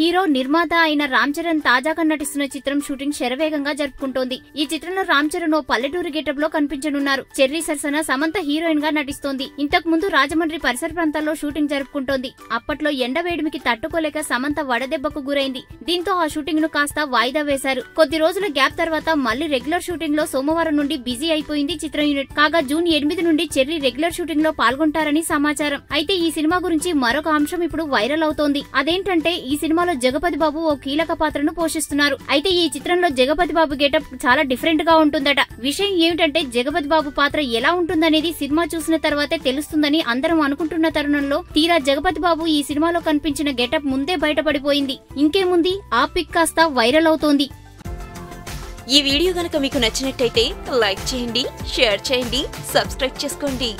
Hero నిర్మాత అయిన రామ్ చరణ్ తాజాగా నటిస్తున్న చిత్రం షూటింగ్ శరవేగంగా జరుపుకుంటోంది. ఈ చిత్రంలో రామ్ చరణ్ ఓ పల్లెటూరు గెటప్ లో కనిపించనున్నారు. చెర్రీ సరసన సమంత హీరోయిన్ గా నటిస్తోంది. ఇంతకు ముందు రాజమండ్రి పరిసర ప్రాంతాల్లో షూటింగ్ జరుపుకుంటోంది. అప్పట్లో ఎండ వేడిమికి తట్టుకోలేక సమంత వడదెబ్బకు గురైంది. దీంతో ఆ షూటింగ్ ను కాస్త వాయిదా వేశారు. కొద్ది రోజుల గ్యాప్ తర్వాత మళ్లీ రెగ్యులర్ షూటింగ్ లో సోమవారం నుండి బిజీ అయిపోయింది చిత్రం యూనిట్. కాగా జూన్ 8 నుండి చెర్రీ రెగ్యులర్ షూటింగ్ లో పాల్గొంటారని సమాచారం. అయితే ఈ సినిమా గురించి మరొక అంశం ఇప్పుడు వైరల్ అవుతోంది. అదేంటంటే ఈ సినిమాలో జగపతి బాబు ఓ కీలక పాత్రను పోషిస్తున్నారు. అయితే ఈ చిత్రంలో జగపతి బాబు గెటప్ చాలా డిఫరెంట్ గా ఉంటుందట. విషయం ఏమిటంటే జగపతి బాబు పాత్ర ఎలా ఉంటుందనేది సినిమా చూసిన తర్వాతే తెలుస్తుందని అందరం అనుకుంటున్న తరుణంలో తీరా జగపతి బాబు ఈ సినిమాలో కనిపించిన గెటప్ ముందే బయటపడిపోయింది. ఇంకేముంది, ఆ పిక్ కాస్త వైరల్ అవుతోంది. ఈ వీడియో గనుక మీకు నచ్చినట్టయితే లైక్ చేయండి, షేర్ చేయండి, సబ్స్క్రైబ్ చేసుకోండి.